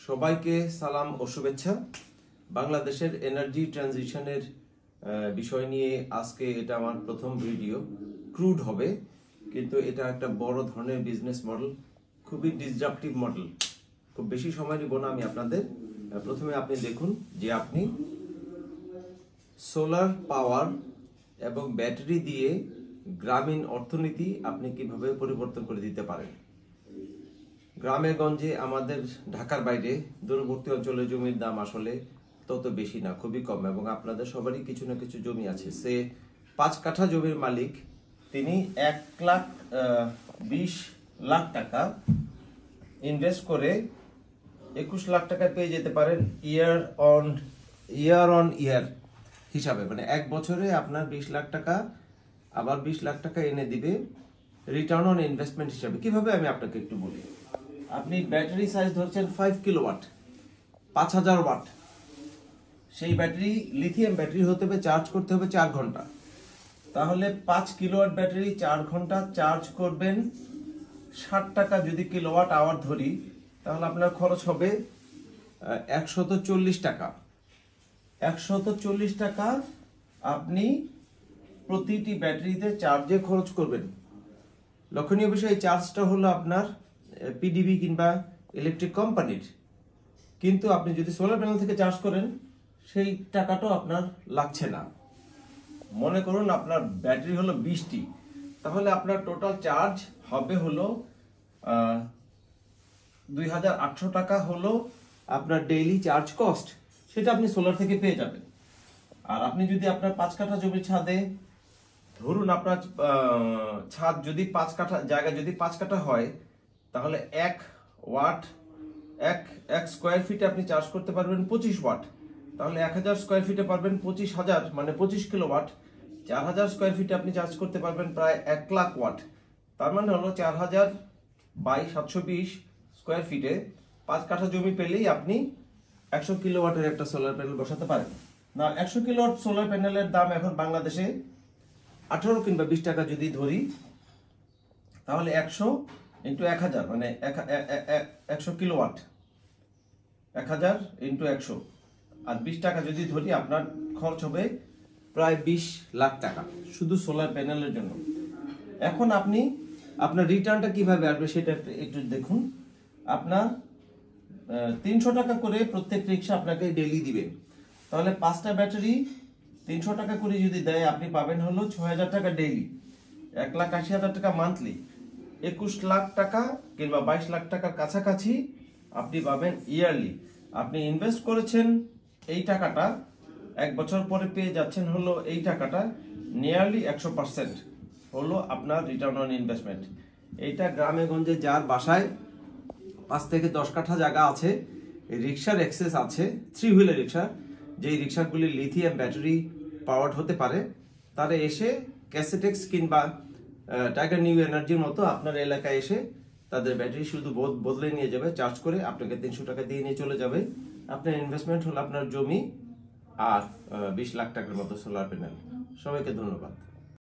সবাইকে সালাম ও শুভেচ্ছা। বাংলাদেশের এনার্জি ট্রানজিশনের বিষয় নিয়ে আজকে এটা আমার প্রথম ভিডিও। ক্রুড হবে, কিন্তু এটা একটা বড় ধরনের বিজনেস মডেল, খুবই ডিসরাপটিভ মডেল। খুব বেশি সময় নিব না আমি আপনাদের। প্রথমে আপনি দেখুন যে আপনি সোলার পাওয়ার এবং ব্যাটারি দিয়ে গ্রামীণ অর্থনীতি আপনি কিভাবে পরিবর্তন করে দিতে পারেন। গ্রামে গঞ্জে আমাদের ঢাকার বাইরে দূরবর্তী অঞ্চলে জমির দাম আসলে তত বেশি না, খুবই কম, এবং আপনাদের সবারই কিছু না কিছু জমি আছে। সে 5 কাঠা জমির মালিক, তিনি 1,20,00,000 টাকা ইনভেস্ট করে 21 লাখ টাকা পেয়ে যেতে পারেন ইয়ার অন ইয়ার হিসাবে। মানে এক বছরে আপনার 20 লাখ টাকা আবার 20 লাখ টাকা এনে দিবে রিটার্ন অন ইনভেস্টমেন্ট হিসাবে। কিভাবে আমি আপনাকে একটু বলি। আপনি ব্যাটারি সাইজ ধরছেন 5 কিলোওয়াট, 5000 ওয়াট। সেই ব্যাটারি লিথিয়াম ব্যাটারি হতে হবে, চার্জ করতে হবে 4 ঘন্টা। তাহলে 5 কিলোওয়াট ব্যাটারি 4 ঘন্টা চার্জ করবেন, 60 টাকা যদি কিলোওয়াট আওয়ার ধরি, তাহলে আপনার খরচ হবে 140 টাকা। 140 টাকা আপনি প্রতিটি ব্যাটারিতে চার্জে খরচ করবেন। লক্ষণীয় বিষয়, এই চার্জটা হলো আপনার পিডিবি কিংবা ইলেকট্রিক কোম্পানির, কিন্তু আপনি যদি সোলার প্যানেল থেকে চার্জ করেন সেই টাকাটাও আপনার লাগছে না। মনে করুন আপনার ব্যাটারি হলো 20টি, তাহলে আপনার টোটাল চার্জ হবে হলো 2800 টাকা হলো আপনার ডেইলি চার্জ কস্ট। সেটা আপনি সোলার থেকে পেয়ে যাবেন। আর আপনি যদি আপনার 5 কাঠা জমির ছাদে, ধরুন আপনার ছাদ যদি 5 কাঠা জায়গা যদি 5 কাঠা হয়, তাহলে 1 স্কোয়ার ফিটে আপনি চার্জ করতে পারবেন 25 ওয়াট। তাহলে 1000 স্কোয়ার ফিটে পারবেন 25,000, মানে 25 কিলোওয়াট। 4000 স্কোয়ার ফিটে আপনি চার্জ করতে পারবেন প্রায় 1 লাখ ওয়াট। তার মানে হলো 4000 বাই 720 স্কোয়ার ফিটে 5 কাঠা জমি পেলেই আপনি 100 কিলোওয়াটের একটা সোলার প্যানেল বসাতে পারেন। না, 100 কিলোওয়াট সোলার প্যানেলের দাম এখন বাংলাদেশে 18 কিংবা 20 টাকা যদি ধরি, তাহলে 100 ইন্টু 1000 মানে 100 কিলোওয়াট, 1000 ইন্টু 100 আর 20 টাকা যদি ধরি, আপনার খরচ হবে প্রায় 20 লাখ টাকা শুধু সোলার প্যানেলের জন্য। এখন আপনি আপনার রিটার্নটা কিভাবে আসবে সেটা একটু দেখুন। আপনার 300 টাকা করে প্রত্যেক রিক্সা আপনাকে ডেইলি দিবে। তাহলে 5টা ব্যাটারি 300 টাকা করে যদি দেয়, আপনি পাবেন হলো 6000 টাকা ডেইলি, 1,80,000 টাকা মান্থলি, 21 লাখ টাকা কিংবা 22 লাখ টাকার কাছাকাছি আপনি পাবেন ইয়ারলি। আপনি ইনভেস্ট করেছেন এই টাকাটা, 1 বছর পরে পেয়ে যাচ্ছেন হলো এই টাকাটা নিয়ারলি 100% হলো আপনার রিটার্ন অন ইনভেস্টমেন্ট। এইটা গ্রামে গঞ্জে যার বাসায় 5 থেকে 10 কাঠা জায়গা আছে, রিক্সার অ্যাক্সেস আছে, 3 হুইলার রিক্সা, যেই রিক্সাগুলি লিথিয়াম ব্যাটারি পাওয়ার্ড হতে পারে, তারা এসে ক্যাসেটেক্স কিংবা টাইগার নিউ এনার্জির মতো আপনার এলাকায় এসে তাদের ব্যাটারি শুধু বদলে নিয়ে যাবে, চার্জ করে আপনাকে 300 টাকা দিয়ে নিয়ে চলে যাবে। আপনার ইনভেস্টমেন্ট হলো আপনার জমি আর 20 লাখ টাকার মতো সোলার প্যানেল। সবাইকে ধন্যবাদ।